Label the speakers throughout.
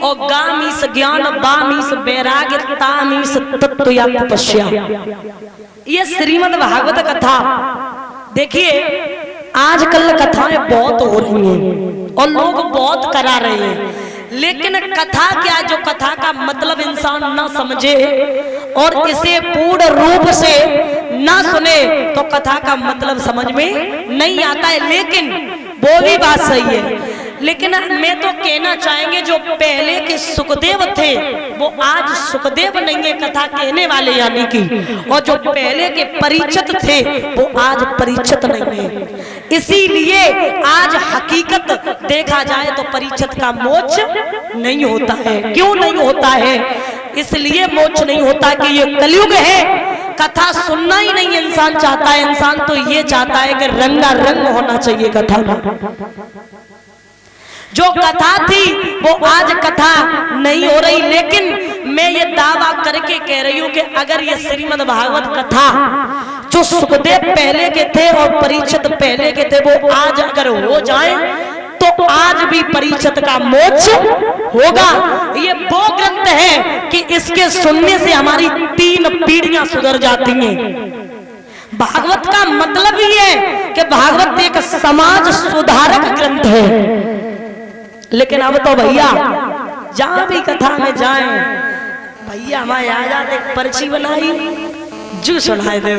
Speaker 1: और गामीस ज्ञान बामीस वैराग्य तामीस तत्व या तपस्या। ये श्रीमद् भागवत कथा देखिए, आजकल कथाएं बहुत हो रही हैं और लोग बहुत करा रहे हैं, लेकिन कथा क्या, जो कथा का मतलब इंसान ना समझे और इसे पूर्ण रूप से ना सुने तो कथा का मतलब समझ में नहीं आता है। लेकिन वो भी बात सही है, लेकिन मैं तो कहना चाहेंगे जो पहले के सुखदेव थे वो आज सुखदेव नहीं है कथा कहने वाले, यानी कि, और जो पहले के परीक्षित थे वो आज परीक्षित नहीं है। इसीलिए आज हकीकत देखा जाए तो परीक्षित का मोक्ष नहीं होता है। क्यों नहीं होता है? इसलिए मोक्ष नहीं होता कि ये कलयुग है, कथा सुनना ही नहीं इंसान चाहता है। इंसान तो ये चाहता है कि रंगा रंग होना चाहिए कथा में। जो कथा थी वो आज कथा नहीं हो रही, लेकिन मैं ये दावा करके कह रही हूं कि अगर ये श्रीमद् भागवत कथा जो सुखदेव पहले के थे और परीक्षित पहले के थे वो आज अगर हो जाए तो आज भी परीक्षित का मोक्ष होगा। ये वो ग्रंथ है कि इसके सुनने से हमारी 3 पीढ़ियां सुधर जाती हैं। भागवत का मतलब ही है कि भागवत एक समाज सुधारक ग्रंथ है। लेकिन अब तो भैया जहां भी कथा में जाएं, भैया हमारे आ जाते पर्ची बनाई जू सुनाए दे,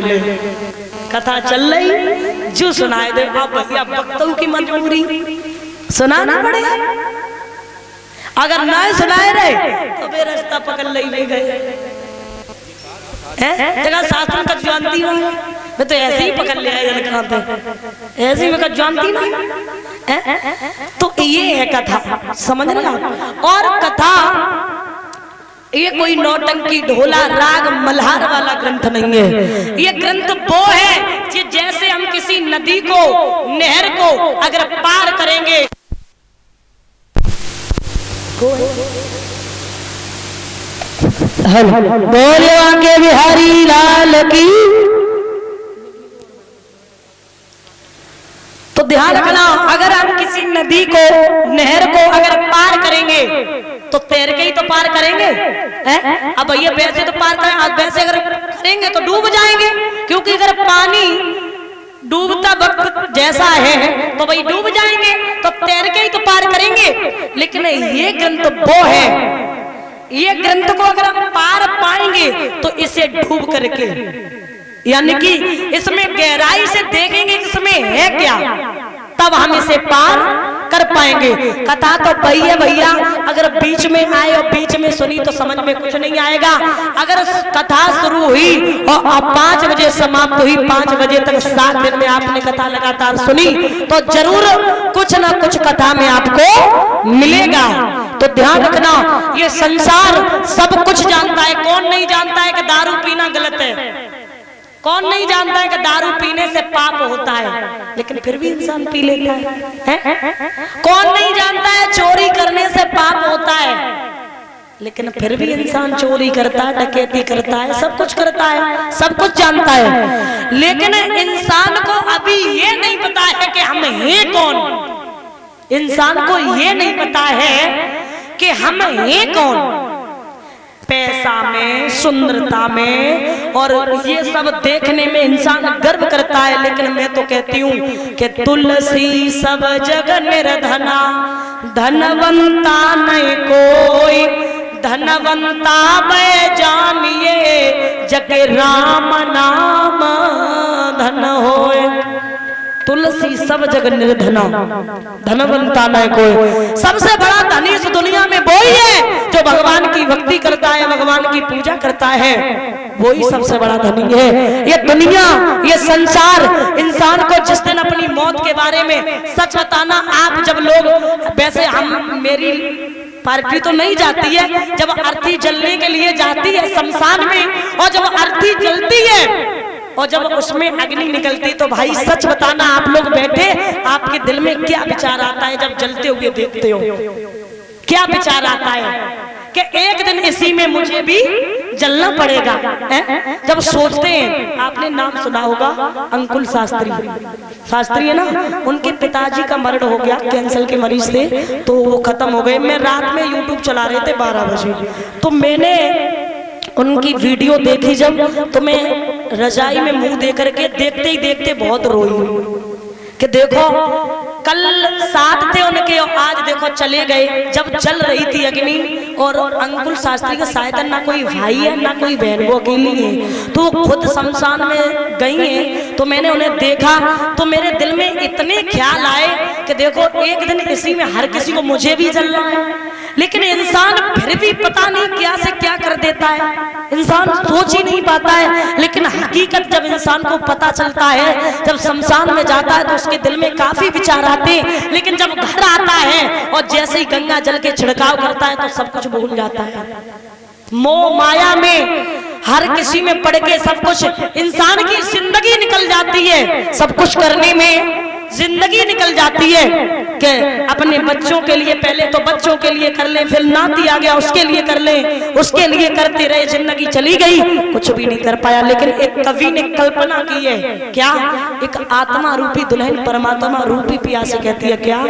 Speaker 1: कथा चल रही जू सुनाए दे। अब भैया वक्तों की मजबूरी सुनाना पड़ेगा, अगर ना सुनाए रहे तो बेरास्ता पकड़ ले गए। जगह शास्त्र का जानती हूँ मैं तो ऐसे ही पकड़ लिया, ऐसे ही मैं जानती नहीं। तो ये है कथा, समझ रहे आप? और कथा ये कोई नौटंकी ढोला राग मल्हार वाला ग्रंथ नहीं है। ये ग्रंथ वो है कि जैसे हम किसी नदी को, नहर को अगर पार करेंगे, बोले आके बिहारी लाल की। तो ध्यान रखना, अगर हम किसी नदी को, नहर को अगर पार करेंगे तो तैर के ही तो पार करेंगे। अब भैया वैसे तो पार करें, आज वैसे अगर करेंगे तो डूब जाएंगे, क्योंकि अगर पानी डूबता वक्त जैसा है तो भाई डूब जाएंगे, तो तैर के ही तो पार करेंगे। लेकिन ये ग्रंथ वो है, ये ग्रंथ को अगर हम पार पाएंगे तो इसे डूब करके, यानी कि इसमें गहराई से देखेंगे इसमें है क्या, तब हम इसे पार कर पाएंगे। कथा तो भैया अगर बीच में आए और बीच में सुनी तो समझ में कुछ नहीं आएगा। अगर कथा शुरू हुई और 5 बजे समाप्त हुई, 5 बजे तक 7 दिन में आपने कथा लगातार सुनी तो जरूर कुछ ना कुछ कथा में आपको मिलेगा। तो ध्यान रखना, ये संसार सब कुछ जानता है। कौन नहीं जानता है कि दारू पीना गलत है? कौन नहीं जानता है कि दारू पीने से पाप होता है, लेकिन फिर भी इंसान पी लेता है? कौन नहीं जानता है चोरी करने से पाप होता है, लेकिन फिर भी इंसान चोरी करता है, डकैती करता है, सब कुछ करता है, सब कुछ जानता है। लेकिन इंसान को अभी ये नहीं पता है कि हम हैं कौन। इंसान को ये नहीं पता है कि हम हैं कौन। पैसा में, सुंदरता में और ये सब देखने में इंसान गर्व करता है, लेकिन मैं तो कहती हूँ कि तुलसी सब जग निर्धना, धनवंता नहीं कोई, धनवंता मैं जानिए जग राम नाम धन होए। तुलसी सब जग निर्धना, धनवंता न कोई। सबसे बड़ा धनी इस दुनिया में वो ही है जो भगवान की भक्ति करता है, भगवान की पूजा करता है, वो ही सबसे बड़ा धनी है। ये दुनिया, ये संसार इंसान को जिस दिन अपनी मौत के बारे में सच बताना, आप जब लोग, वैसे हम, मेरी पार्टी तो नहीं जाती है, जब अर्थी जलने के लिए जाती है शमशान में, और जब अर्थी जलती है और जब उसमें अग्नि निकलती, तो भाई सच बताना, आप लोग बैठे, आपके दिल में क्या विचार आता है जब जलते हुए देखते हो? क्या विचार आता है कि एक दिन इसी में मुझे भी जलना पड़ेगा। जब सोचते हैं, आपने नाम सुना होगा अंकुल शास्त्री, शास्त्री है ना, उनके पिताजी का मरण हो गया, कैंसर के मरीज थे, तो वो खत्म हो गए। मैं रात में यूट्यूब चला रहे थे 12 बजे, तो मैंने उनकी वीडियो देखी जब, तो मैं रजाई में मुंह दे करके देखते ही देखते बहुत रोई कि देखो कल साथ थे उनके और आज देखो चले गए। जब जल रही थी अग्नि, और अंकुल शास्त्री का शायद ना कोई भाई है ना कोई बहन, वो अकेली है, तो वो खुद शमशान में गई है। तो मैंने उन्हें देखा तो मेरे दिल में इतने ख्याल आए कि देखो एक दिन इसी में हर किसी को मुझे भी जलना है, लेकिन इंसान फिर भी पता नहीं क्या से क्या कर देता है, इंसान सोच ही नहीं पाता है। लेकिन हकीकत जब इंसान को पता चलता है, जब शमशान में जाता है, तो उसके दिल में काफी विचार आते हैं, लेकिन जब घर आता है और जैसे ही गंगा जल के छिड़काव करता है तो सब कुछ भूल जाता है। मोह माया में हर किसी में पड़ के सब कुछ, इंसान की जिंदगी निकल जाती है, सब कुछ करने में जिंदगी निकल जाती है कि अपने बच्चों के लिए, पहले तो बच्चों के लिए कर ले, फिर नाती आ गया उसके लिए कर ले, उसके लिए करते रहे, जिंदगी चली गई, कुछ भी नहीं कर पाया। लेकिन एक कवि ने कल्पना की है, क्या? एक आत्मा रूपी दुल्हन परमात्मा रूपी पिया से कहती है क्या?